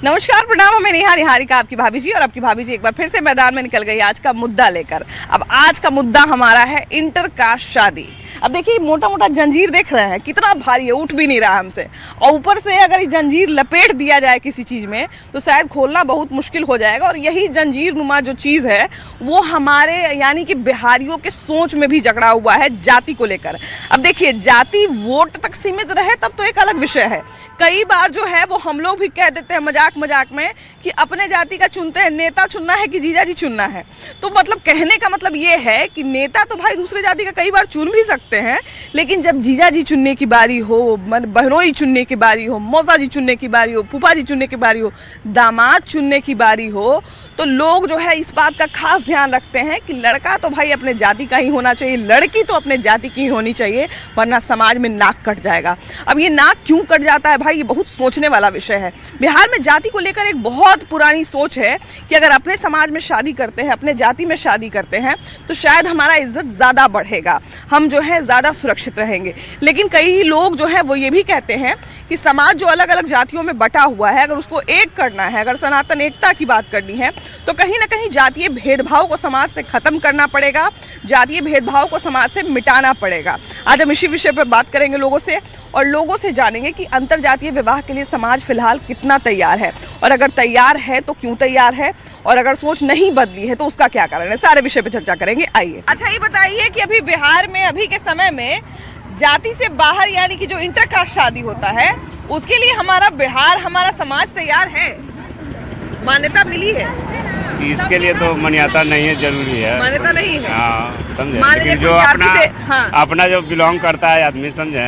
नमस्कार, प्रणाम। मैं नेहा निहारिका, आपकी भाभी जी। और आपकी भाभी जी एक बार फिर से मैदान में निकल गई आज का मुद्दा लेकर। अब आज का मुद्दा हमारा है इंटरकास्ट शादी। अब देखिए, मोटा मोटा जंजीर देख रहे हैं, कितना भारी है, उठ भी नहीं रहा हमसे। और ऊपर से अगर ये जंजीर लपेट दिया जाए किसी चीज़ में तो शायद खोलना बहुत मुश्किल हो जाएगा। और यही जंजीर नुमा जो चीज़ है वो हमारे यानी कि बिहारियों के सोच में भी जकड़ा हुआ है जाति को लेकर। अब देखिए, जाति वोट तक सीमित रहे तब तो एक अलग विषय है। कई बार जो है वो हम लोग भी कह देते हैं मजाक मजाक में कि अपने जाति का चुनते हैं, नेता चुनना है कि जीजा जी चुनना है। तो मतलब कहने का मतलब ये है कि नेता तो भाई दूसरे जाति का कई बार चुन भी सकते हैं, लेकिन जब जीजा जी चुनने की बारी हो, बहनोई चुनने की बारी हो, मौसा जी चुनने की बारी हो, फूफा जी चुनने की बारी हो, दामाद चुनने की बारी हो, तो लोग जो है इस बात का खास ध्यान रखते हैं कि लड़का तो भाई अपने जाति का ही होना चाहिए, लड़की तो अपने जाति की ही होनी चाहिए, वरना समाज में नाक कट जाएगा। अब ये नाक क्यों कट जाता है भाई, ये बहुत सोचने वाला विषय है। बिहार में जाति को लेकर एक बहुत पुरानी सोच है कि अगर अपने समाज में शादी करते हैं, अपने जाति में शादी करते हैं, तो शायद हमारा इज्जत ज़्यादा बढ़ेगा, हम जो है ज़्यादा सुरक्षित रहेंगे। लेकिन कई लोग जो है वो ये भी कहते हैं कि समाज जो अलग अलग जातियों में बटा हुआ है, अगर उसको एक करना है, अगर सनातन एकता की बात करनी है, तो कहीं ना कहीं जातीय भेदभाव को समाज से ख़त्म करना पड़ेगा, जातीय भेदभाव को समाज से मिटाना पड़ेगा। आज हम इसी विषय पर बात करेंगे लोगों से, और लोगों से जानेंगे कि अंतर जातीय विवाह के लिए समाज फिलहाल कितना तैयार है, और अगर तैयार है तो क्यों तैयार है, और अगर सोच नहीं बदली है तो उसका क्या कारण है। सारे विषय पर चर्चा करेंगे, आइए। अच्छा, ये बताइए कि अभी बिहार में अभी के समय में जाति से बाहर यानी कि जो इंटरकास्ट शादी होता है, उसके लिए हमारा बिहार, हमारा समाज तैयार है, मान्यता मिली है? इसके लिए तो मान्यता नहीं है, जरूरी है, मान्यता नहीं है। हाँ, समझे। लेकिन जो अपना जो बिलोंग करता है आदमी, समझे,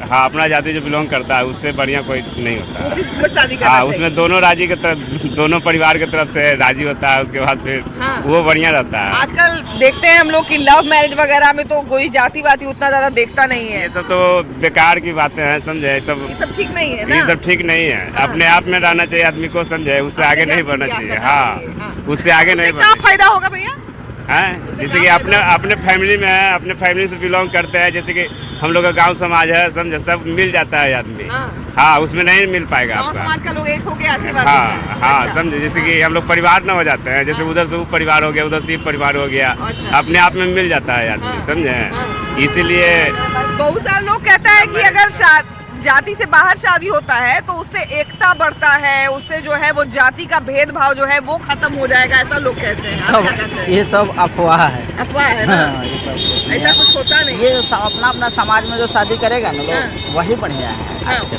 हाँ, अपना जाति जो बिलोंग करता है उससे बढ़िया कोई नहीं होता। हाँ, उसमें दोनों राजी की तरफ, दोनों परिवार की तरफ से राजी होता है, उसके बाद फिर वो बढ़िया रहता है। आजकल देखते हैं हम लोग कि लव मैरिज वगैरह में तो कोई जाति वाति उतना ज्यादा देखता नहीं है। ये सब तो बेकार की बातें हैं, समझे। ये सब ठीक नहीं है ना? ये सब ठीक नहीं है। अपने आप में रहना चाहिए आदमी को, समझे, उससे आगे नहीं बढ़ना चाहिए। हाँ, उससे आगे नहीं बढ़ना। क्या फायदा होगा भैया? हैं, जैसे कि अपने फैमिली में है, अपने फैमिली से बिलोंग करते हैं, जैसे कि हम लोग का गांव समाज है, समझे, सब मिल जाता है आदमी। हाँ, उसमें नहीं मिल पाएगा आपका। समाज का लोग एक होके आशीर्वाद। हाँ हाँ, समझे, जैसे कि हम लोग परिवार न हो जाते हैं, जैसे उधर से वो परिवार हो गया, उधर से परिवार हो गया, अपने आप में मिल जाता है आदमी, समझे। इसीलिए बहुत सारे लोग कहते हैं कि अगर जाति से बाहर शादी होता है तो उससे एकता बढ़ता है, उससे जो है वो जाति का भेदभाव जो है वो खत्म हो जाएगा, ऐसा लोग कहते हैं। ये सब अफवाह है। अफवाह है ना? हाँ, ये सब ऐसा कुछ होता नहीं। ये अपना अपना समाज में जो शादी करेगा ना लोग, वही बढ़िया है।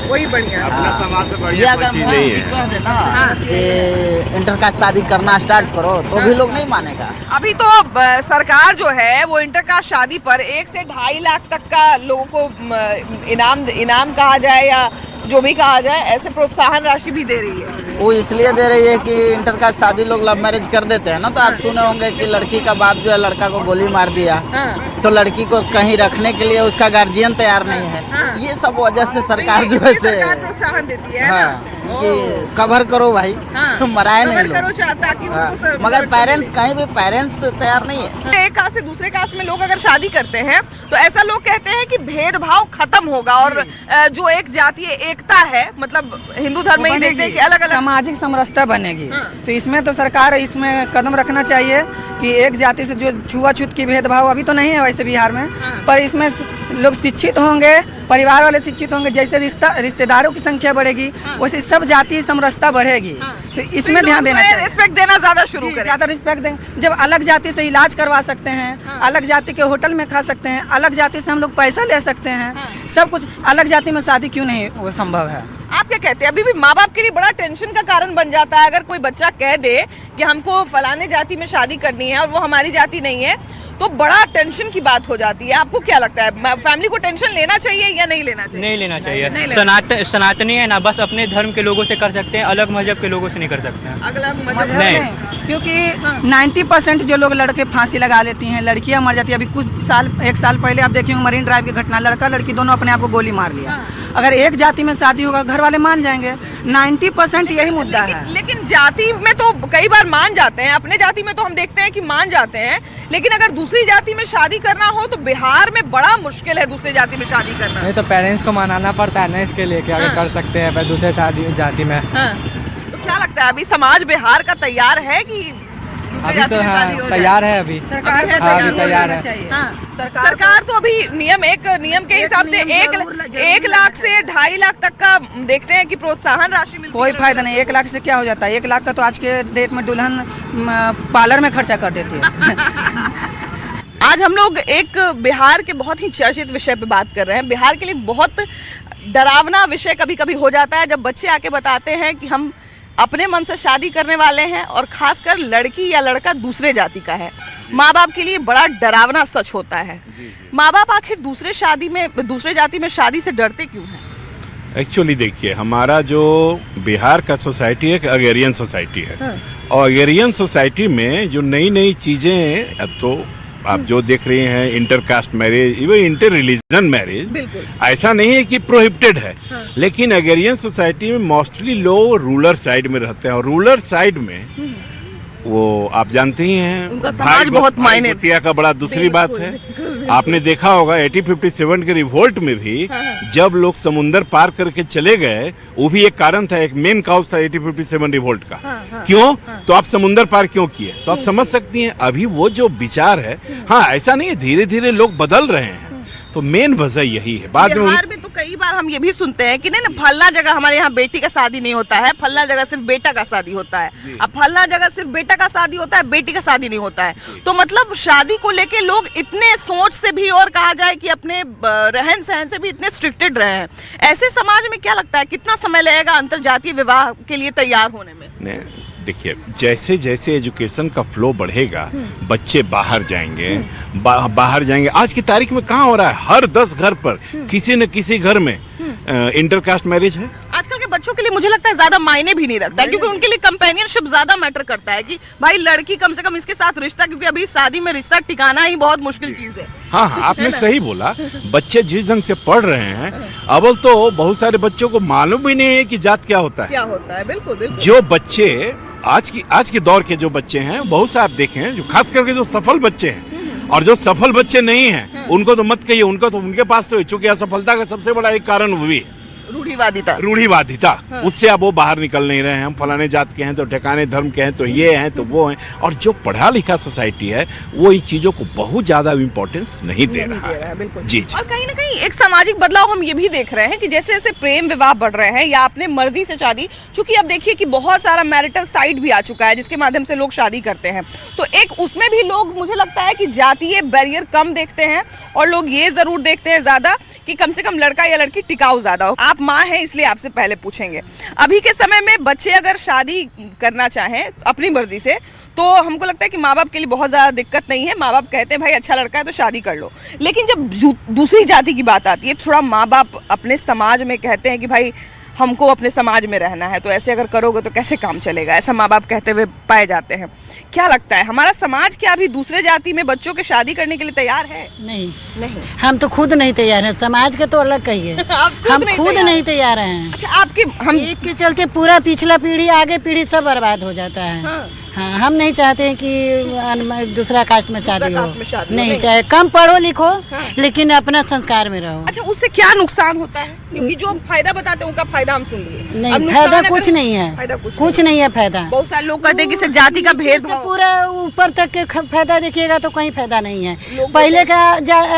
वही बढ़िया। अपना समाज से ये बढ़िया अगर चीज नहीं है। कर देना कि इंटरकास्ट शादी करना स्टार्ट करो तो भी लोग नहीं मानेगा। अभी तो सरकार जो है वो इंटरकास्ट शादी पर 1 से 2.5 लाख तक का लोगों को इनाम कहा जाए या जो भी कहा जाए, ऐसे प्रोत्साहन राशि भी दे रही है। वो इसलिए दे रही है कि इंटरकास्ट शादी लोग लव मैरिज कर देते हैं ना, तो आप सुने होंगे कि लड़की का बाप जो है लड़का को गोली मार दिया, तो लड़की को कहीं रखने के लिए उसका गार्जियन तैयार नहीं है। ये सब वजह से सरकार जो है से प्रोत्साहन देती है। हाँ, कि कवर करो भाई, मराए नहीं लोग। मगर पेरेंट्स, कहीं भी पेरेंट्स तैयार नहीं है। एक कास्ट से दूसरे कास्ट में लोग अगर शादी करते हैं तो ऐसा लोग कहते हैं कि भेदभाव खत्म होगा, और जो एक जातीय एकता है, मतलब हिंदू धर्म में ही देखते हैं कि अलग अलग सामाजिक समरसता बनेगी। तो इसमें तो सरकार इसमें कदम रखना चाहिए कि एक जाति से जो छुआछूत की भेदभाव अभी तो नहीं है वैसे बिहार में, पर इसमें लोग शिक्षित होंगे, परिवार वाले शिक्षित होंगे, जैसे रिश्तेदारों की संख्या बढ़ेगी वैसे सब जाति समरसता बढ़ेगी। तो इसमें ध्यान देना चाहिए, रिस्पेक्ट देना ज्यादा शुरू करें। ज्यादा रिस्पेक्ट देंगे। जब अलग जाति से इलाज करवा सकते हैं, अलग जाति के होटल में खा सकते हैं, अलग जाति से हम लोग पैसा ले सकते हैं, सब कुछ, अलग जाति में शादी क्यों नहीं वो संभव है? आप क्या कहते हैं? अभी भी माँ बाप के लिए बड़ा टेंशन का कारण बन जाता है अगर कोई बच्चा कह दे कि हमको फलाने जाति में शादी करनी है और वो हमारी जाति नहीं है, तो बड़ा टेंशन की बात हो जाती है। आपको क्या लगता है, फैमिली को टेंशन लेना चाहिए या नहीं लेना चाहिए? नहीं लेना चाहिए। सनातनी है ना, बस अपने धर्म के लोगों से कर सकते हैं, अलग मजहब के लोगों से नहीं कर सकते हैं। अलग मजहब नहीं, क्योंकि 90% जो लोग लड़के फांसी लगा लेती हैं, लड़कियां मर जाती है। अभी कुछ साल, 1 साल पहले आप देखेंगे मरीन ड्राइव की घटना, लड़का लड़की दोनों अपने आप को गोली मार लिया। अगर एक जाति में शादी होगा घर वाले मान जाएंगे। 90% यही मुद्दा है। लेकिन जाति में तो कई बार मान जाते हैं, अपने जाति में तो हम देखते हैं कि मान जाते हैं, लेकिन अगर दूसरी जाति में शादी करना हो तो बिहार में बड़ा मुश्किल है दूसरी जाति में शादी करना। नहीं तो पेरेंट्स को मनाना पड़ता है ना इसके लिए कि अगर कर सकते हैं दूसरे जाति में। तो लगता है अभी समाज बिहार का तैयार है कि अभी तो हाँ तैयार है अभी अभी तैयार है। सरकार तो अभी नियम के हिसाब से 1 लाख से 2.5 लाख तक का देखते हैं कि प्रोत्साहन राशि मिलती कोई है। फायदा नहीं, 1 लाख से क्या हो जाता है? 1 लाख का तो आज के डेट में दुल्हन पार्लर में खर्चा कर देती है। आज हम लोग एक बिहार के बहुत ही चर्चित विषय पे बात कर रहे हैं। बिहार के लिए बहुत डरावना विषय कभी कभी हो जाता है जब बच्चे आके बताते हैं कि हम अपने मन से शादी करने वाले हैं और खासकर लड़की या लड़का दूसरे जाति का है। माँ बाप के लिए बड़ा डरावना सच होता है। माँ बाप आखिर दूसरे जाति में शादी से डरते क्यों हैं? एक्चुअली देखिए, हमारा जो बिहार का सोसाइटी है, अगेरियन सोसाइटी है। और अगेरियन सोसाइटी में जो नई नई चीज़ें, अब तो आप जो देख रहे हैं intercaste marriage, even inter religion marriage, ऐसा नहीं है कि प्रोहिबिटेड है। लेकिन अगेरियन सोसाइटी में मोस्टली लोग रूरल साइड में रहते हैं और रूरल साइड में वो आप जानते ही हैं, उनका समाज बहुत मायने का बड़ा दूसरी बात है। आपने देखा होगा 1857 के रिवोल्ट में भी जब लोग समुंदर पार करके चले गए, वो भी एक कारण था, एक मेन काउज था 1857 रिवोल्ट का। क्यों? तो आप समुंदर पार क्यों किए? तो आप समझ सकती हैं अभी वो जो विचार है, हाँ ऐसा नहीं है, धीरे धीरे लोग बदल रहे हैं। तो मेन वजह यही है। बाद बिहार में तो कई बार हम ये भी सुनते हैं कि नहीं ना, फलना जगह हमारे यहाँ बेटी का शादी नहीं होता है, फलना जगह सिर्फ बेटा का शादी होता है। अब फलना जगह सिर्फ बेटा का शादी होता है, बेटी का शादी नहीं होता है। तो मतलब शादी को लेके लोग इतने सोच से भी, और कहा जाए कि अपने रहन सहन से भी इतने स्ट्रिक्टेड रहे हैं। ऐसे समाज में क्या लगता है कितना समय लगेगा अंतरजातीय विवाह के लिए तैयार होने में? देखिए, जैसे जैसे एजुकेशन का फ्लो बढ़ेगा, बच्चे बाहर जाएंगे, बाहर जाएंगे। आज की तारीख में कहाँ हो रहा है? हर 10 घर पर किसी न किसी घर में इंटरकास्ट मैरिज है। आजकल के बच्चों के लिए मुझे लगता है ज्यादा मायने भी नहीं रखता है, क्योंकि उनके लिए कंपेनियनशिप ज्यादा मैटर करता है कि भाई लड़की कम से कम इसके साथ रिश्ता, क्योंकि अभी शादी में रिश्ता टिकाना ही बहुत मुश्किल चीज है। हाँ, आपने सही बोला। बच्चे जिस ढंग से पढ़ रहे हैं, अव्वल तो बहुत सारे बच्चों को मालूम ही नहीं है कि जात क्या होता है। बिल्कुल। जो बच्चे आज के दौर के जो बच्चे हैं, बहुत से आप देखें हैं, जो खास करके जो सफल बच्चे हैं, और जो सफल बच्चे नहीं हैं उनको तो मत कहिए, उनके पास तो चूंकि असफलता का सबसे बड़ा एक कारण वो भी है रूढ़िवादिता। उससे अब वो बाहर निकल नहीं रहे हैं। हम फलाने जात के हैं तो ठिकाने धर्म के हैं तो ये हैं तो वो हैं। और जो पढ़ा लिखा सोसाइटी है वो इन चीजों को बहुत ज्यादा इम्पोर्टेंस नहीं दे रहा है। जी। और कहीं ना कहीं एक सामाजिक बदलाव हम ये भी देख रहे हैं कि जैसे जैसे प्रेम विवाह बढ़ रहे हैं या अपने मर्जी से शादी, चूंकि अब देखिए कि बहुत सारा मैरिटल साइट भी आ चुका है जिसके माध्यम से लोग शादी करते हैं, तो एक उसमें भी लोग, मुझे लगता है कि जातीय बैरियर कम देखते हैं और लोग ये जरूर देखते हैं ज्यादा कि कम से कम लड़का या लड़की टिकाऊ ज्यादा हो। आप माँ हैं इसलिए आपसे पहले पूछेंगे, अभी के समय में बच्चे अगर शादी करना चाहें अपनी मर्जी से, तो हमको लगता है कि माँ बाप के लिए बहुत ज़्यादा दिक्कत नहीं है। माँ बाप कहते हैं भाई अच्छा लड़का है तो शादी कर लो। लेकिन जब दूसरी जाति की बात आती है, थोड़ा माँ बाप अपने समाज में कहते हैं कि भाई हमको अपने समाज में रहना है, तो ऐसे अगर करोगे तो कैसे काम चलेगा, ऐसा माँ बाप कहते हुए पाए जाते हैं। क्या लगता है हमारा समाज क्या अभी दूसरे जाति में बच्चों के शादी करने के लिए तैयार है? नहीं, हम तो खुद नहीं तैयार हैं। समाज के तो अलग कहिए, हम खुद नहीं तैयार हैं। अच्छा, आपके हम एक के चलते पूरा पिछला पीढ़ी आगे पीढ़ी सब बर्बाद हो जाता है। हाँ, हम नहीं चाहते हैं कि दूसरा कास्ट में शादी हो। नहीं चाहे कम पढ़ो लिखो, लेकिन अपना संस्कार में रहो। अच्छा, उससे क्या नुकसान होता है? क्योंकि जो फायदा बताते हैं उनका फायदा हम सुन लिए। नहीं, फायदा कुछ नहीं है, कुछ नहीं है फायदा। बहुत सारे लोग कहते हैं कि जाति का भेदभाव, पूरा ऊपर तक के फायदा देखिएगा तो कहीं फायदा नहीं है। पहले का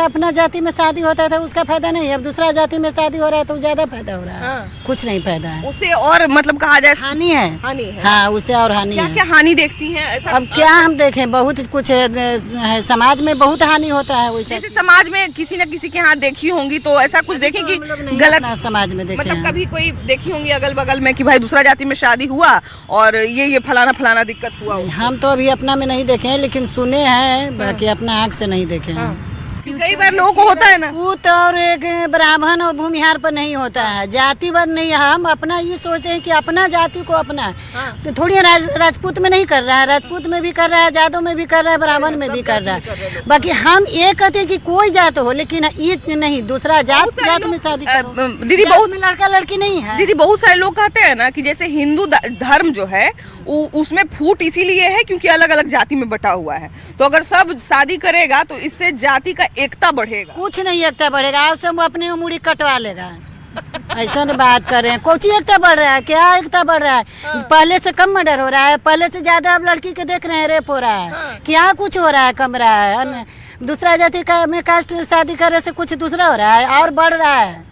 अपना जाति में शादी होता था उसका फायदा नहीं है, अब दूसरा जाति में शादी हो रहा है तो ज्यादा फायदा हो रहा है। कुछ नहीं फायदा है, उससे और मतलब कहा जाए हानि है। हाँ, उससे और हानि है। क्या हानि देखती हैं ऐसा? अब क्या हम देखें, बहुत कुछ है, समाज में बहुत हानि होता है। वैसे समाज में किसी न किसी के हाथ देखी होंगी तो ऐसा कुछ देखें कि गलत समाज में देखें, मतलब कभी कोई देखी होंगी अगल बगल में कि भाई दूसरा जाति में शादी हुआ और ये फलाना दिक्कत हुआ? हम तो अभी अपना में नहीं देखे हैं, लेकिन सुने हैं, बाकी अपना आँख से नहीं देखे हैं। कई बार लोगों को होता है ना, पूत और एक ब्राह्मण और भूमिहार पर नहीं होता है, जातिवाद नहीं है। हम अपना ये सोचते हैं कि अपना जाति को अपना, तो थोड़ी राजपूत में नहीं कर रहा है, राजपूत में भी कर रहा है, जादव में भी कर रहा है, ब्राह्मण में भी कर रहा है। बाकी हम ये कहते हैं कि कोई जात हो, लेकिन ये नहीं दूसरा जात में शादी करो। दीदी बहुत लड़का लड़की नहीं है। दीदी बहुत सारे लोग कहते हैं ना कि जैसे हिंदू धर्म जो है उसमें फूट इसीलिए है क्योंकि अलग अलग जाति में बटा हुआ है, तो अगर सब शादी करेगा तो इससे जाति का एकता बढ़ेगा। कुछ नहीं एकता बढ़ेगा, और सब अपने मुड़ी कटवा लेगा। ऐसा ना बात कर रहे हैं। कोची एकता बढ़ रहा है, क्या एकता बढ़ रहा है? पहले से कम मर्डर हो रहा है, पहले से ज्यादा अब लड़की के देख रहे हैं रेप हो रहा है। क्या कुछ हो रहा है, कम रहा है? दूसरा जाति का में कास्ट शादी करने से कुछ दूसरा हो रहा है और बढ़ रहा है।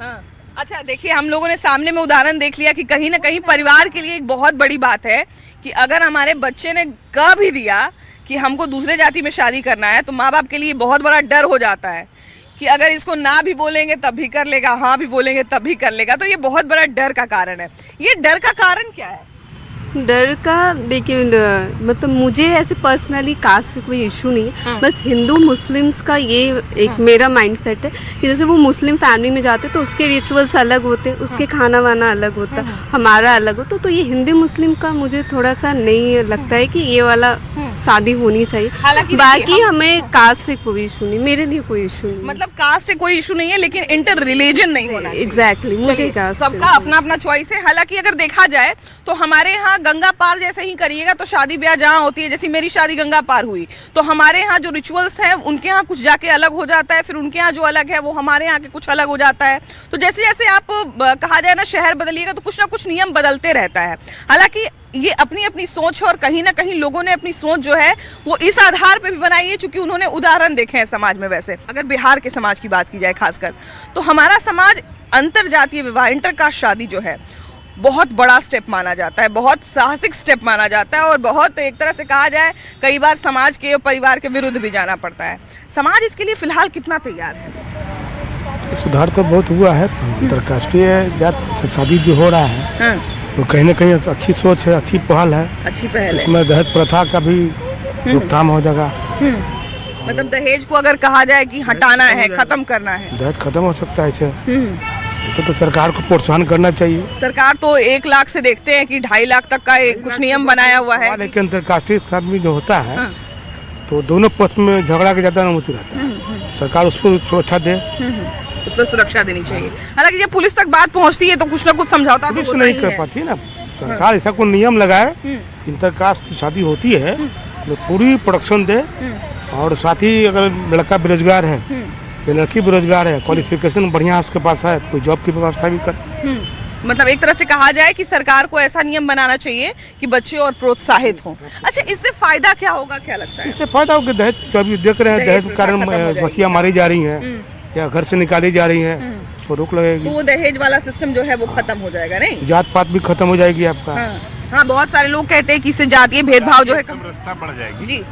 अच्छा देखिए, हम लोगों ने सामने में उदाहरण देख लिया कि कहीं ना कहीं परिवार के लिए एक बहुत बड़ी बात है कि अगर हमारे बच्चे ने कह भी दिया कि हमको दूसरे जाति में शादी करना है, तो माँ बाप के लिए बहुत बड़ा डर हो जाता है कि अगर इसको ना भी बोलेंगे तब भी कर लेगा, हाँ भी बोलेंगे तब भी कर लेगा। तो ये बहुत बड़ा डर का कारण है। ये डर का कारण क्या है? डर का देखिए, मतलब मुझे ऐसे पर्सनली कास्ट से कोई इशू नहीं है। बस हिंदू मुस्लिम्स का ये एक मेरा माइंडसेट है कि जैसे वो मुस्लिम फैमिली में जाते तो उसके रिचुअल्स अलग होते, उसके खाना वाना अलग होता, हमारा अलग होता। तो ये हिंदू मुस्लिम का मुझे थोड़ा सा नहीं लगता है कि ये वाला शादी होनी चाहिए। बाकी हमें कास्ट से कोई इशू नहीं, मेरे लिए कोई इशू नहीं। मतलब कास्ट से कोई इशू नहीं है, लेकिन इंटर रिलीजन नहीं होना। एग्जैक्टली, मुझे कास्ट सबका अपना अपना चॉइस है। हालांकि अगर देखा जाए तो हमारे यहाँ गंगा पार जैसे ही करिएगा तो शादी ब्याह जहाँ होती है, जैसे मेरी शादी गंगा पार हुई, तो हमारे यहाँ जो रिचुअल्स हैं उनके यहाँ कुछ जाके अलग हो जाता है, फिर उनके यहाँ जो अलग है वो हमारे यहाँ के कुछ अलग हो जाता है। तो जैसे जैसे आप कहा जाए ना शहर बदलिएगा तो कुछ ना कुछ नियम बदलते रहता है। हालांकि ये अपनी अपनी सोच है और कहीं ना कहीं लोगों ने अपनी सोच जो है वो इस आधार पे भी बनाई है क्योंकि उन्होंने उदाहरण देखे हैं समाज में। वैसे अगर बिहार के समाज की बात की जाए खासकर, तो हमारा समाज अंतर जातीय विवाह, इंटरकास्ट शादी जो है बहुत बड़ा स्टेप माना जाता है, बहुत साहसिक स्टेप माना जाता है और बहुत एक तरह से कहा जाए कई बार समाज के और परिवार के विरुद्ध भी जाना पड़ता है। समाज इसके लिए फिलहाल कितना तैयार है? सुधार तो बहुत हुआ है। अंतर्राष्ट्रीय जात शादी जो हो रहा है तो कहीं ना कहीं अच्छी सोच है, अच्छी पहल है। अच्छी पहल है। इसमें दहेज प्रथा का भी रोकथाम हो जाएगा। मतलब दहेज को अगर कहा जाए कि हटाना है, खत्म करना है, दहेज खत्म हो सकता है। ऐसे तो सरकार को प्रोत्साहन करना चाहिए। सरकार तो 1 लाख से देखते हैं कि 2.5 लाख तक का कुछ नियम बनाया हुआ है। लेकिन अंतर्राष्ट्रीय शादी जो होता है तो दोनों पक्ष में झगड़ा के ज्यादा अनुमति रहता है। सरकार उस पर सुरक्षा दे, उस पर सुरक्षा देनी चाहिए। हालांकि जब पुलिस तक बात पहुंचती है तो कुछ ना कुछ समझौता पुलिस नहीं कर पाती है ना। सरकार ऐसा कोई नियम लगाए, इंटरकास्ट की शादी होती है तो पूरी प्रोटेक्शन दे। और साथ ही अगर लड़का बेरोजगार है या लड़की बेरोजगार है, क्वालिफिकेशन बढ़िया उसके पास है, तो कोई जॉब की व्यवस्था भी कर। मतलब एक तरह से कहा जाए कि सरकार को ऐसा नियम बनाना चाहिए कि बच्चे और प्रोत्साहित हों। अच्छा, इससे फायदा क्या होगा, क्या लगता है? इससे फायदा होगा, दहेज जो अभी देख रहे हैं, दहेज के कारण बच्चियाँ मारी जा रही हैं या घर से निकाली जा रही हैं, तो रोक लगेगी। तो वो दहेज वाला सिस्टम जो है वो खत्म हो जाएगा, नहीं? जात पात भी खत्म हो जाएगी आपका। हाँ, बहुत सारे लोग कहते हैं कि इससे जातीय भेदभाव जो है समरसता बढ़ जाएगी जी,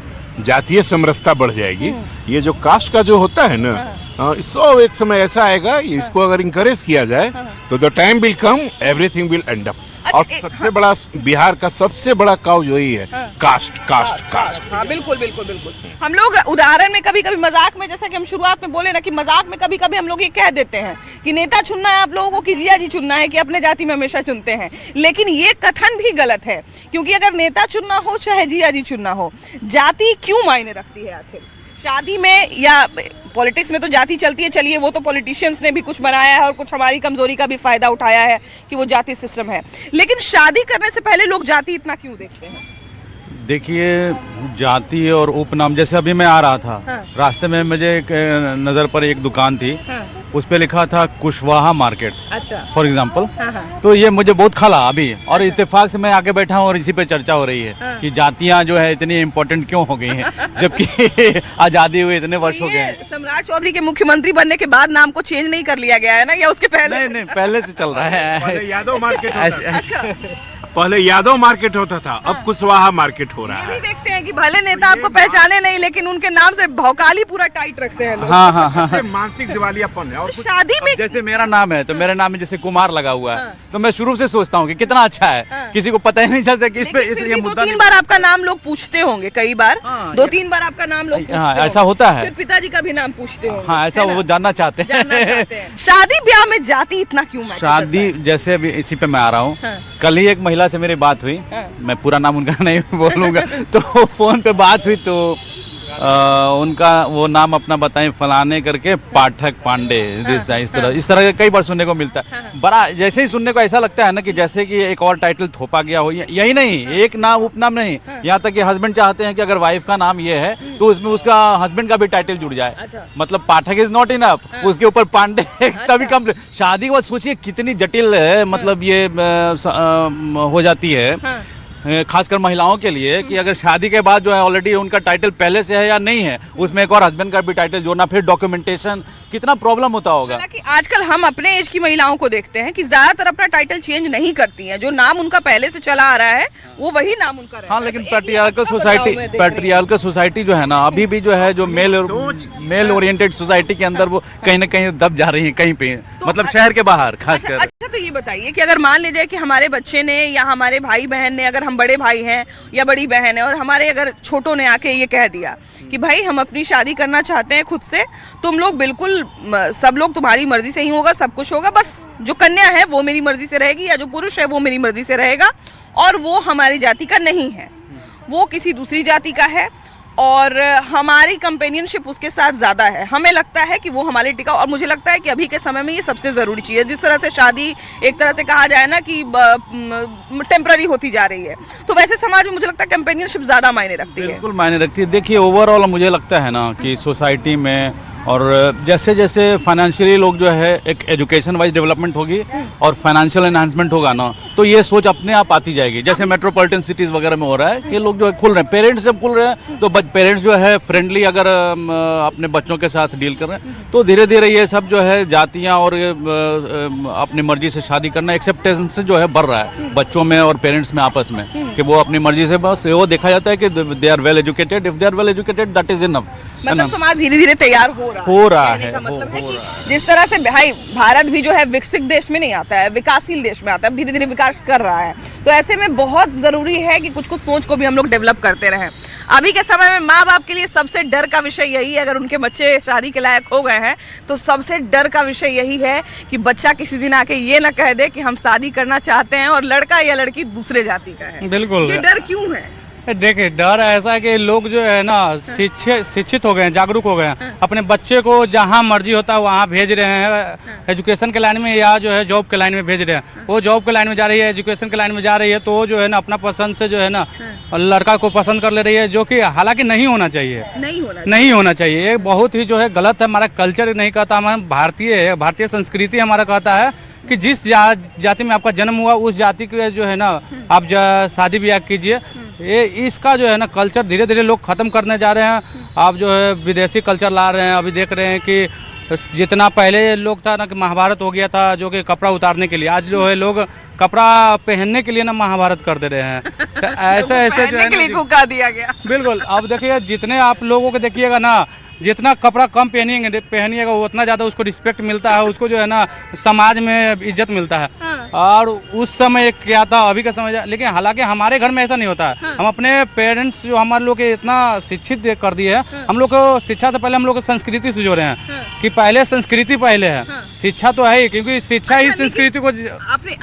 जातीय समरसता बढ़ जाएगी। ये जो कास्ट का जो होता है ना, इसको एक समय ऐसा आएगा, इसको अगर इंकरेज किया जाए तो the time will come, everything will and up. और सबसे बड़ा बिहार का सबसे बड़ा काउज यही है, कास्ट कास्ट कास्ट। हाँ, बिल्कुल बिल्कुल बिल्कुल। हम लोग उदाहरण में कभी कभी मजाक में, जैसा कि हम शुरुआत में बोले ना कि मजाक में कभी कभी हम लोग ये कह देते हैं कि नेता चुनना है आप लोगों को कि जिया जी चुनना है, कि अपने जाति में हमेशा चुनते हैं। लेकिन ये कथन भी गलत है, क्योंकि अगर नेता चुनना हो चाहे जिया जी चुनना हो, जाति क्यों मायने रखती है आखिर? शादी में या पॉलिटिक्स में तो जाति चलती है, चलिए वो तो पॉलिटिशियंस ने भी कुछ बनाया है और कुछ हमारी कमजोरी का भी फायदा उठाया है कि वो जाति सिस्टम है। लेकिन शादी करने से पहले लोग जाति इतना क्यों देखते हैं? देखिए, जाति और उपनाम, जैसे अभी मैं आ रहा था, रास्ते में मुझे एक नज़र पर एक दुकान थी, उस पे लिखा था कुशवाहा मार्केट, अच्छा, फॉर एग्जाम्पल। तो ये मुझे बहुत खला अभी, और इत्तेफाक से मैं आगे बैठा हूँ और इसी पे चर्चा हो रही है कि जातियाँ जो है इतनी इम्पोर्टेंट क्यों हो गई हैं, जबकि आज़ादी हुए इतने वर्ष हो गए हैं। सम्राट चौधरी के मुख्यमंत्री बनने के बाद नाम को चेंज नहीं कर लिया गया है ना, या उसके पहले? नहीं, पहले से चल रहा है। यादव मार्केट पहले यादव मार्केट होता था, अब कुशवाहा मार्केट हो रहा है। देखते हैं कि भले नेता आपको पहचाने नहीं, लेकिन उनके नाम से भौकाली पूरा टाइट रखते हैं लोग। हाँ। मानसिक दिवालियापन है। और शादी में जैसे मेरा नाम है तो मेरे नाम में जैसे कुमार लगा हुआ है, तो मैं शुरू से सोचता हूँ कि कितना अच्छा है, किसी को पता ही नहीं चलता कि इस पे ये मुद्दा। 2-3 बार आपका नाम लोग पूछते होंगे, कई बार 2-3 बार आपका नाम लोग पूछते होंगे। ऐसा होता है। फिर पिताजी का भी नाम पूछते होंगे। हाँ, ऐसा वो जानना चाहते हैं। शादी ब्याह में जाति इतना क्यों? शादी जैसे अभी इसी पे मैं आ रहा हूँ, कल ही एक महिला से मेरी बात हुई, मैं पूरा नाम उनका नहीं बोलूँगा, तो फोन पे बात हुई, तो उनका वो नाम अपना बताएं फलाने करके पाठक पांडे, इस तरह कई बार सुनने को मिलता है। बड़ा जैसे ही सुनने को ऐसा लगता है ना कि जैसे कि एक और टाइटल थोपा गया हो। यही नहीं, एक नाम उपनाम नहीं, यहाँ तक कि हस्बैंड चाहते हैं कि अगर वाइफ का नाम ये है तो उसमें उसका हस्बैंड का भी टाइटल जुड़ जाए। मतलब पाठक इज नॉट इनफ, उसके ऊपर पांडे तभी कम। शादी के बाद सोचिए कितनी जटिल है, मतलब ये हो जाती है खासकर महिलाओं के लिए कि अगर शादी के बाद जो है ऑलरेडी उनका टाइटल पहले से है या नहीं है, उसमें एक और हस्बैंड का भी टाइटल जोड़ना, फिर डॉक्यूमेंटेशन, कितना प्रॉब्लम होता होगा। हालांकि आजकल हम अपने एज की महिलाओं को देखते हैं कि ज्यादातर अपना टाइटल चेंज नहीं करती हैं, जो नाम उनका पहले से चला आ रहा है वो वही नाम उनका रहता है। हाँ, लेकिन पैट्रियार्कल सोसाइटी जो है ना, अभी भी जो है जो मेल ओरिएंटेड सोसाइटी के अंदर वो कहीं ना कहीं दब जा रही है, कहीं पे मतलब शहर के बाहर खासकर। अच्छा, तो ये बताइए कि अगर मान लीजिए कि हमारे बच्चे ने या हमारे भाई बहन ने, अगर हम बड़े भाई हैं या बड़ी बहन है और हमारे अगर छोटों ने आके ये कह दिया कि भाई हम अपनी शादी करना चाहते हैं खुद से, तुम लोग बिल्कुल सब लोग तुम्हारी मर्जी से ही होगा, सब कुछ होगा, बस जो कन्या है वो मेरी मर्जी से रहेगी या जो पुरुष है वो मेरी मर्जी से रहेगा, और वो हमारी जाति का नहीं है, वो किसी दूसरी जाति का है और हमारी कंपेनियनशिप उसके साथ ज़्यादा है, हमें लगता है कि वो हमारे टिका। और मुझे लगता है कि अभी के समय में ये सबसे ज़रूरी चीज़ है। जिस तरह से शादी एक तरह से कहा जाए ना कि टेम्पररी होती जा रही है, तो वैसे समाज में मुझे लगता है कंपेनियनशिप ज़्यादा मायने रखती है। बिल्कुल मायने रखती है। देखिए ओवरऑल मुझे लगता है ना कि सोसाइटी में और जैसे जैसे फाइनेंशियली लोग जो है एक एजुकेशन वाइज डेवलपमेंट होगी और फाइनेंशियल एनहांसमेंट होगा ना, तो ये सोच अपने आप आती जाएगी। जैसे मेट्रोपॉलिटन सिटीज़ वगैरह में हो रहा है कि लोग जो है खुल रहे हैं, पेरेंट्स जब खुल रहे हैं तो पेरेंट्स जो है फ्रेंडली अगर अपने बच्चों के साथ डील कर रहे हैं, तो धीरे धीरे ये सब जो है जातियाँ और अपनी मर्जी से शादी करना एक्सेप्टेंस जो है बढ़ रहा है बच्चों में और पेरेंट्स में आपस में, कि वो अपनी मर्जी से, बस वो देखा जाता है कि they are well educated, if they are well educated that is enough. मतलब समाज धीरे धीरे तैयार हो रहा है। मतलब है कि जिस तरह से भाई भारत भी जो है विकसित देश में नहीं आता है, विकासशील देश में आता है, धीरे धीरे विकास कर रहा है, तो ऐसे में बहुत जरूरी है कि कुछ कुछ सोच को भी हम लोग डेवलप करते रहें। अभी के समय में माँ बाप के लिए सबसे डर का विषय यही है, अगर उनके बच्चे शादी के लायक हो गए हैं तो सबसे डर का विषय यही है कि बच्चा किसी दिन आके ये ना कह दे कि हम शादी करना चाहते हैं और लड़का या लड़की दूसरे जाति का है। बिल्कुल, ये डर क्यों है? देखिए डर ऐसा है कि लोग जो है ना शिक्षित हो गए हैं, जागरूक हो गए हैं, अपने बच्चे को जहाँ मर्जी होता है वहाँ भेज रहे हैं, एजुकेशन के लाइन में या जो है जॉब के लाइन में भेज रहे हैं। वो जॉब के लाइन में जा रही है, एजुकेशन के लाइन में जा रही है, तो जो है ना अपना पसंद से जो है ना लड़का को पसंद कर ले रही है, जो कि हालांकि नहीं होना चाहिए, नहीं होना चाहिए। ये बहुत ही जो है गलत है। हमारा कल्चर नहीं कहता, हमारा भारतीय संस्कृति हमारा कहता है कि जिस जाति में आपका जन्म हुआ उस जाति के जो है ना आप शादी ब्याह कीजिए। ये इसका जो है ना कल्चर धीरे धीरे लोग ख़त्म करने जा रहे हैं। आप जो है विदेशी कल्चर ला रहे हैं। अभी देख रहे हैं कि जितना पहले लोग था ना कि महाभारत हो गया था जो कि कपड़ा उतारने के लिए, आज जो है लोग कपड़ा पहनने के लिए ना महाभारत कर दे रहे हैं। तो ऐसे जो है ना दिया गया। बिल्कुल। अब देखिए जितने आप लोगों को देखिएगा ना, जितना कपड़ा कम पहनिएगा उतना ज़्यादा उसको रिस्पेक्ट मिलता है, उसको जो है ना समाज में इज्जत मिलता है। और उस समय क्या था, अभी का समय, लेकिन हालांकि हमारे घर में ऐसा नहीं होता है। हम अपने पेरेंट्स जो हमारे लोग इतना शिक्षित कर दिए हैं, हम लोग को शिक्षा से पहले हम लोग को संस्कृति से जोड़े हैं कि पहले संस्कृति पहले है, शिक्षा तो है ही, क्योंकि शिक्षा ही संस्कृति को।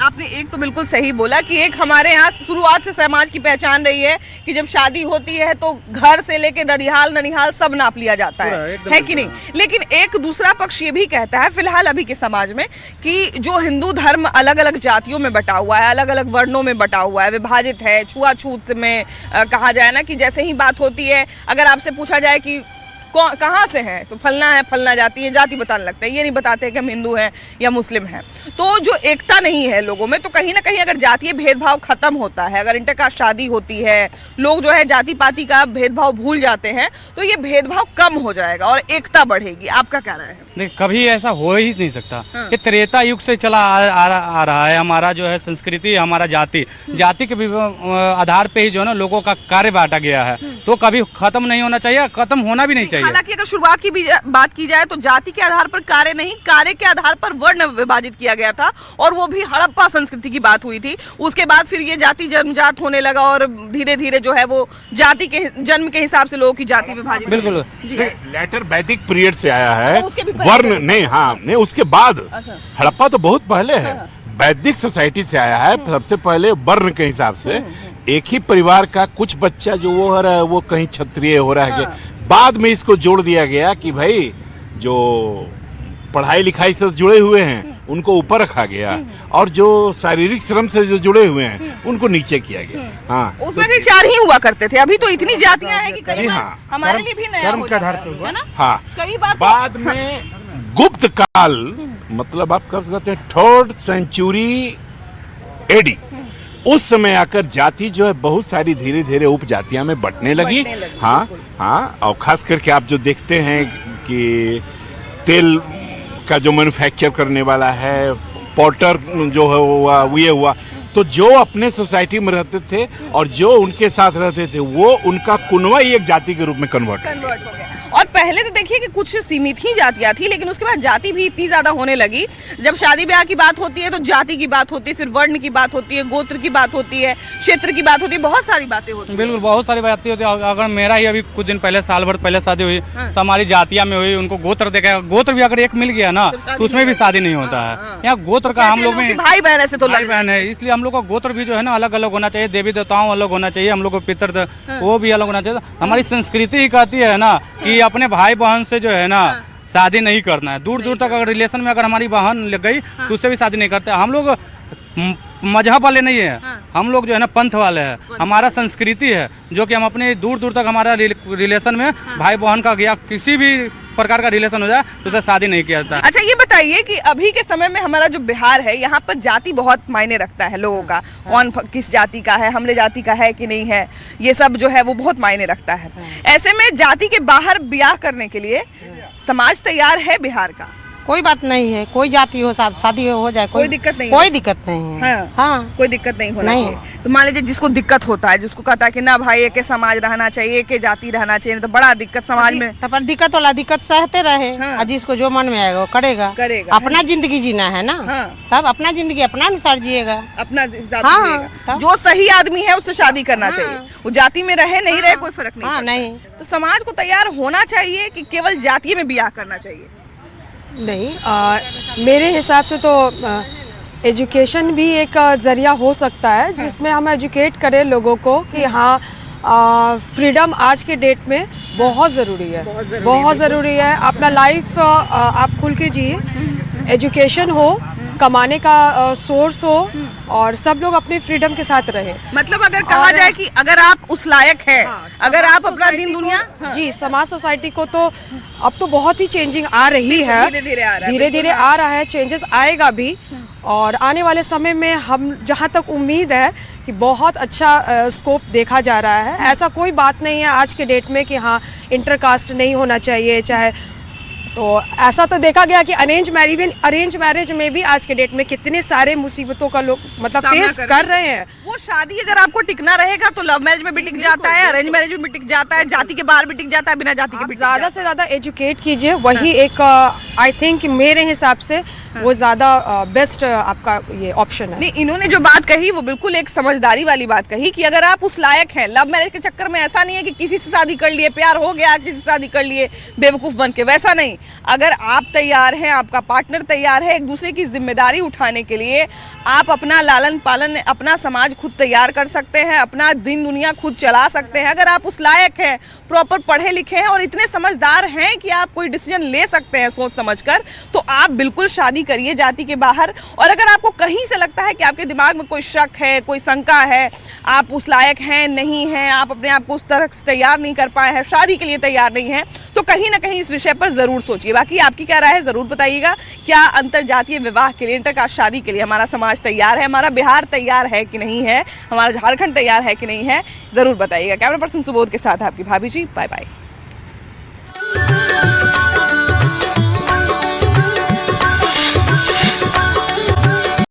आपने एक तो बिल्कुल सही बोला कि एक हमारे यहाँ शुरुआत से समाज की पहचान रही है कि जब शादी होती है तो घर से लेके ददिहाल ननिहाल सब नाप लिया जाता है कि नहीं। लेकिन एक दूसरा पक्ष ये भी कहता है फिलहाल अभी के समाज में कि जो हिंदू धर्म अलग अलग जातियों में बटा हुआ है, अलग अलग वर्णों में बटा हुआ है, विभाजित है, छुआछूत में कहा जाए ना कि जैसे ही बात होती है, अगर आपसे पूछा जाए कि कहाँ से हैं तो फलना है, फलना जाती है, जाति बताने लगता है, ये नहीं बताते कि हम हिंदू हैं या मुस्लिम हैं। तो जो एकता नहीं है लोगों में, तो कहीं ना कहीं अगर जातीय भेदभाव खत्म होता है, अगर इंटरकास्ट शादी होती है, लोग जो है जाति पाति का भेदभाव भूल जाते हैं, तो ये भेदभाव कम हो जाएगा और एकता बढ़ेगी। आपका क्या राय है? नहीं, कभी ऐसा हो ही नहीं सकता। ये त्रेता युग से चला आ रहा है। हमारा जो है संस्कृति, हमारा जाति के आधार पे ही जो है ना लोगों का कार्य बांटा गया है, तो कभी खत्म नहीं होना चाहिए, खत्म होना भी नहीं चाहिए। हालांकि अगर शुरुआत की भी बात की जाए तो जाति के आधार पर कार्य नहीं, कार्य के आधार पर वर्ण विभाजित किया गया था, और वो भी हड़प्पा संस्कृति की बात हुई थी। उसके बाद फिर ये जाति जन्मजात होने लगा और धीरे धीरे जो है वो जाति के जन्म के हिसाब से लोगों की जाति विभाजित। बिल्कुल लेटर वैदिक पीरियड से आया है, वर्ण नहीं। हाँ नहीं, उसके बाद हड़प्पा तो बहुत पहले है, वैदिक सोसाइटी से आया है। सबसे पहले वर्ण के हिसाब से एक ही परिवार का कुछ बच्चा जो वो हो रहा है वो कहीं क्षत्रिय हो रहा है, बाद में इसको जोड़ दिया गया कि भाई जो पढ़ाई लिखाई से जुड़े हुए हैं उनको ऊपर रखा गया और जो शारीरिक श्रम से जो जुड़े हुए हैं उनको नीचे किया गया। हाँ, उसमें भी 4 ही हुआ करते थे, अभी तो इतनी जातियां हैं कि कई बार हाँ, हमारे लिए भी नया हो जाता है ना। हाँ, कई बार बाद में गुप्त काल मतलब आप कब कहते हैं 3rd सेंचुरी AD, उस समय आकर जाति जो है बहुत सारी धीरे धीरे उपजातियां में बंटने लगी। हाँ हाँ, और खास करके आप जो देखते हैं कि तेल का जो मैन्युफैक्चर करने वाला है, पॉटर जो है हुआ, तो जो अपने सोसाइटी में रहते थे और जो उनके साथ रहते थे वो उनका कुनवा ही एक जाति के रूप में कन्वर्ट हो गया। और पहले तो देखिए कि कुछ सीमित ही जातियां थी, लेकिन उसके बाद जाति भी इतनी ज्यादा होने लगी। जब शादी ब्याह की बात होती है तो जाति की बात होती है, फिर वर्ण की बात होती है, गोत्र की बात होती है, क्षेत्र की बात होती है, बहुत सारी बातें होती है। बिल्कुल, बहुत सारी बातें होती है। अगर मेरा ही अभी कुछ दिन पहले, साल भर पहले शादी हुई तो हमारी जातिया में हुई, उनको गोत्र देखा, गोत्र भी अगर एक मिल गया ना तो उसमें भी शादी नहीं होता है। यहाँ गोत्र का हम लोग में भाई बहन ऐसे तो भाई बहन है, इसलिए हम लोग का गोत्र भी जो है ना अलग अलग होना चाहिए। देवी देवताओं अलग होना चाहिए, हम लोग को पितर वो भी अलग होना चाहिए। हमारी संस्कृति ही कहती है ना कि अपने भाई बहन से जो है ना शादी नहीं करना है। दूर दूर तक अगर रिलेशन में अगर हमारी बहन लग गई तो उससे भी शादी नहीं करते। हम लोग मजहब वाले नहीं है, हम लोग जो है ना पंथ वाले हैं। हमारा संस्कृति है जो कि हम अपने दूर दूर तक हमारा रिलेशन में भाई बहन का या किसी भी प्रकार का रिलेशन हो जाए तो उससे शादी नहीं किया जाता। अच्छा, ये बताइए कि अभी के समय में हमारा जो बिहार है, यहाँ पर जाति बहुत मायने रखता है लोगों का। कौन किस जाति का है, हमले जाति का है कि नहीं है, ये सब जो है वो बहुत मायने रखता है। ऐसे में जाति के बाहर ब्याह करने के लिए समाज तैयार है बिहार का? कोई बात नहीं है, कोई जाति हो शादी हो जाए, कोई दिक्कत नहीं, कोई दिक्कत नहीं है। हाँ, कोई दिक्कत नहीं होना चाहिए। तो मान लीजिए जिसको दिक्कत होता है, जिसको कहता है कि ना भाई एक समाज रहना चाहिए, एक जाति रहना चाहिए, तो बड़ा दिक्कत समाज में। तब दिक्कत वाला दिक्कत सहते रहे, और जिसको जो मन में आएगा वो करेगा। अपना जिंदगी जीना है ना, तब अपना जिंदगी अपना अनुसार जिएगा, अपना जिएगा। जो सही आदमी है उससे शादी करना चाहिए, वो जाति में रहे नहीं रहे कोई फर्क नहीं। नहीं, तो समाज को तैयार होना चाहिए कि केवल जाति में ब्याह करना चाहिए? नहीं, मेरे हिसाब से तो एजुकेशन भी एक ज़रिया हो सकता है जिसमें हम एजुकेट करें लोगों को कि हाँ फ्रीडम आज के डेट में बहुत ज़रूरी है, बहुत ज़रूरी है। अपना लाइफ आप खुल के जिए, एजुकेशन हो, कमाने का सोर्स हो और सब लोग अपने फ्रीडम के साथ रहे। मतलब अगर कहा जाए कि अगर आप उस लायक है, अगर आप अपना दिन दुनिया जी समाज सोसाइटी को तो अब तो बहुत ही चेंजिंग आ रही है, धीरे धीरे आ रहा है, चेंजेस आएगा भी। और आने वाले समय में हम जहाँ तक उम्मीद है कि बहुत अच्छा स्कोप देखा जा रहा है। ऐसा कोई बात नहीं है आज के डेट में कि हाँ इंटरकास्ट नहीं होना चाहिए, चाहे तो ऐसा तो देखा गया कि अरेंज मैरिज में भी आज के डेट में कितने सारे मुसीबतों का लोग मतलब फेस कर रहे हैं। वो शादी अगर आपको टिकना रहेगा तो लव मैरिज में भी टिक जाता है, अरेंज मैरिज में भी टिक जाता है, जाति के बाहर भी टिक जाता है, बिना जाति के भी। ज़्यादा से ज़्यादा एजुकेट कीजिए, वही एक आई थिंक मेरे हिसाब से वो ज़्यादा बेस्ट आपका ये ऑप्शन है। नहीं, इन्होंने जो बात कही वो बिल्कुल एक समझदारी वाली बात कही कि अगर आप उस लायक हैं, लव मैरिज के चक्कर में ऐसा नहीं है कि किसी से शादी कर लिए, प्यार हो गया, किसी से शादी कर लिए बेवकूफ़ बन के, वैसा नहीं। अगर आप तैयार हैं, आपका पार्टनर तैयार है, एक दूसरे की जिम्मेदारी उठाने के लिए, आप अपना लालन पालन, अपना समाज खुद तैयार कर सकते हैं, अपना दिन दुनिया खुद चला सकते हैं। अगर आप उस लायक हैं, प्रॉपर पढ़े लिखे हैं और इतने समझदार हैं कि आप कोई डिसीजन ले सकते हैं सोच समझकर, तो आप बिल्कुल शादी करिए जाति के बाहर। और अगर आपको कहीं से लगता है कि आपके दिमाग में कोई शक है, कोई शंका है, आप उस लायक हैं नहीं हैं, आप अपने आप को उस तरह से तैयार नहीं कर पाए हैं, शादी के लिए तैयार नहीं हैं, तो कहीं ना कहीं इस विषय पर ज़रूर सोचिए। बाकी आपकी क्या राय है ज़रूर बताइएगा। क्या अंतर जातीय विवाह के लिए, इंटरकास्ट शादी के लिए हमारा समाज तैयार है, हमारा बिहार तैयार है कि नहीं है, हमारा झारखंड तैयार है कि नहीं है, ज़रूर बताइएगा। कैमरा पर्सन सुबोध के साथ आपकी भाभी जी, बाय बाय।